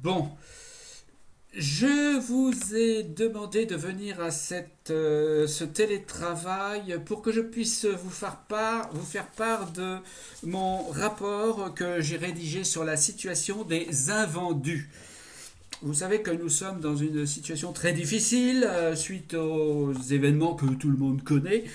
Bon, je vous ai demandé de venir à ce télétravail pour que je puisse vous faire part de mon rapport que j'ai rédigé sur la situation des invendus. Vous savez que nous sommes dans une situation très difficile suite aux événements que tout le monde connaît.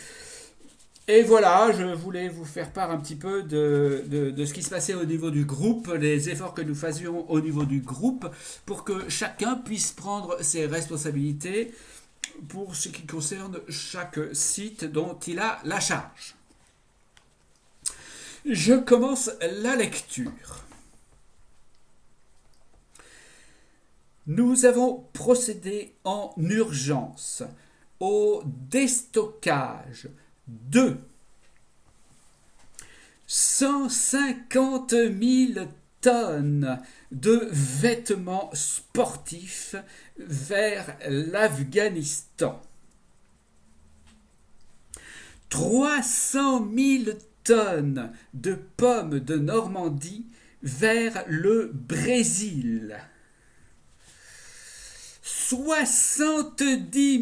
Et voilà, je voulais vous faire part un petit peu de ce qui se passait au niveau du groupe, les efforts que nous faisions au niveau du groupe, pour que chacun puisse prendre ses responsabilités pour ce qui concerne chaque site dont il a la charge. Je commence la lecture. Nous avons procédé en urgence au déstockage de 150 000 tonnes de vêtements sportifs vers l'Afghanistan. 300 000 tonnes de pommes de Normandie vers le Brésil. 70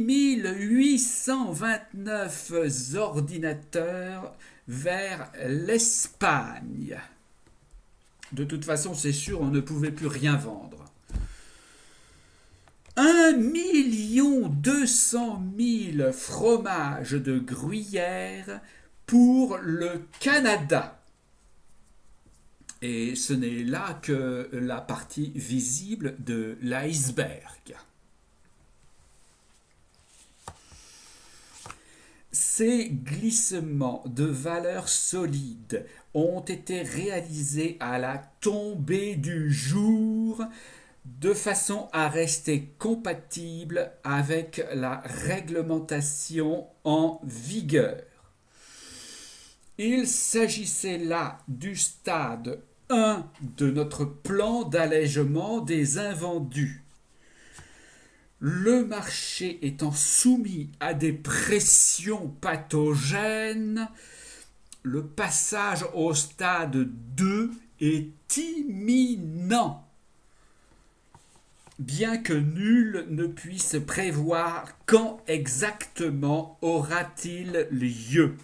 829 ordinateurs vers l'Espagne. De toute façon, c'est sûr, on ne pouvait plus rien vendre. 1 200 000 fromages de gruyère pour le Canada. Et ce n'est là que la partie visible de l'iceberg. Ces glissements de valeurs solides ont été réalisés à la tombée du jour de façon à rester compatibles avec la réglementation en vigueur. Il s'agissait là du stade 1 de notre plan d'allègement des invendus. Le marché étant soumis à des pressions pathogènes, le passage au stade 2 est imminent, bien que nul ne puisse prévoir quand exactement aura-t-il lieu.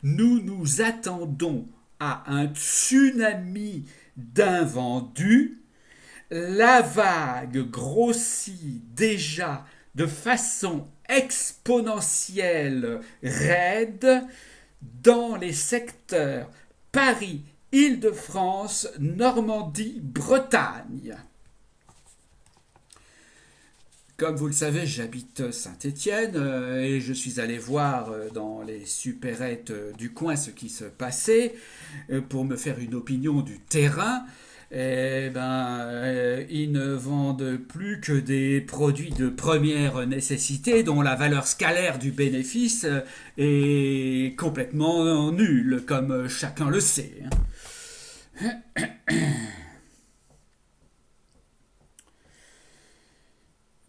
Nous nous attendons à un tsunami d'invendus. La vague grossit déjà de façon exponentielle raide dans les secteurs Paris, Île-de-France, Normandie, Bretagne. Comme vous le savez, j'habite Saint-Étienne et je suis allé voir dans les supérettes du coin ce qui se passait pour me faire une opinion du terrain. Ils ne vendent plus que des produits de première nécessité dont la valeur scalaire du bénéfice est complètement nulle, comme chacun le sait.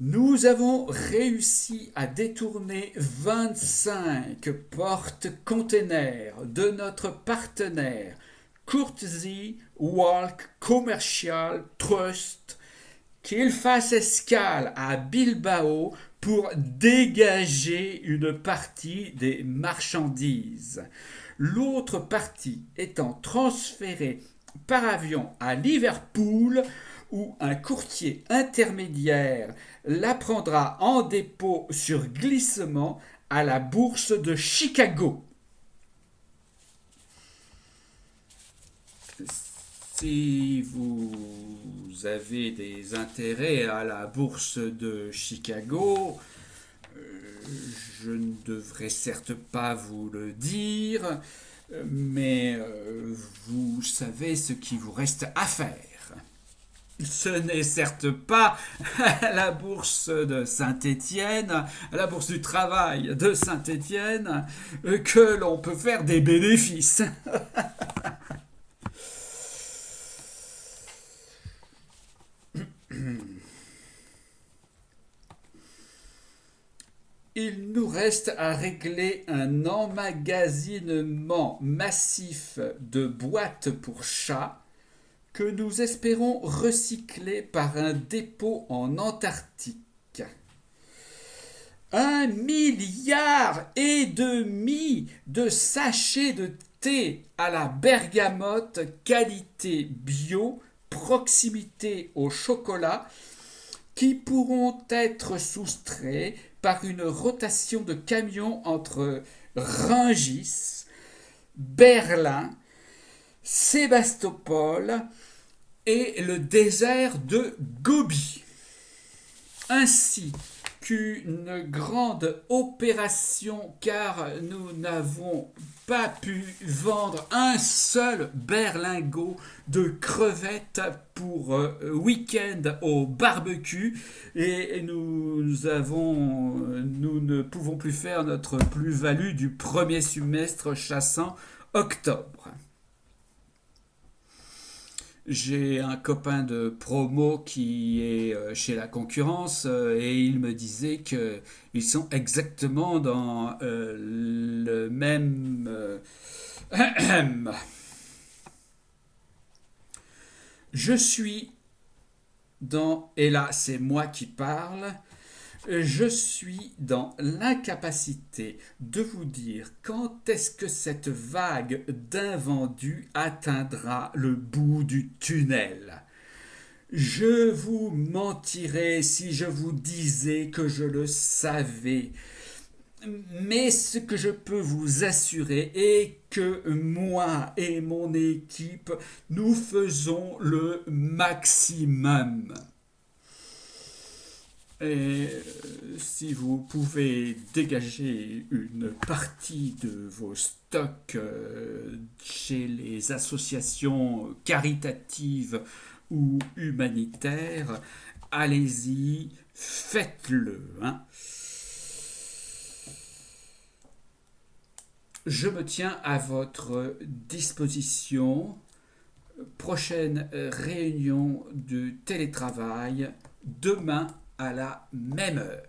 Nous avons réussi à détourner 25 porte-containers de notre partenaire Courtesy Walk Commercial Trust qu'il fasse escale à Bilbao pour dégager une partie des marchandises. L'autre partie étant transférée par avion à Liverpool où un courtier intermédiaire la prendra en dépôt sur glissement à la bourse de Chicago. Si vous avez des intérêts à la bourse de Chicago, je ne devrais certes pas vous le dire, mais vous savez ce qu'il vous reste à faire. Ce n'est certes pas à la bourse de Saint-Étienne, à la bourse du travail de Saint-Étienne, que l'on peut faire des bénéfices. Il nous reste à régler un emmagasinement massif de boîtes pour chats que nous espérons recycler par un dépôt en Antarctique. 1,5 milliard de sachets de thé à la bergamote qualité bio, proximité au chocolat, qui pourront être soustraits par une rotation de camions entre Rungis, Berlin, Sébastopol et le désert de Gobi. Ainsi qu'une grande opération, car nous n'avons pas pu vendre un seul berlingot de crevettes pour week-end au barbecue, et nous ne pouvons plus faire notre plus-value du premier semestre chassant octobre. J'ai un copain de promo qui est chez la concurrence, et il me disait qu'ils sont exactement dans le même... Je suis dans... Et là, c'est moi qui parle. Je suis dans l'incapacité de vous dire quand est-ce que cette vague d'invendus atteindra le bout du tunnel. Je vous mentirais si je vous disais que je le savais. Mais ce que je peux vous assurer est que moi et mon équipe, nous faisons le maximum. Et si vous pouvez dégager une partie de vos stocks chez les associations caritatives ou humanitaires, allez-y, faites-le. Je me tiens à votre disposition. Prochaine réunion de télétravail demain à la même heure.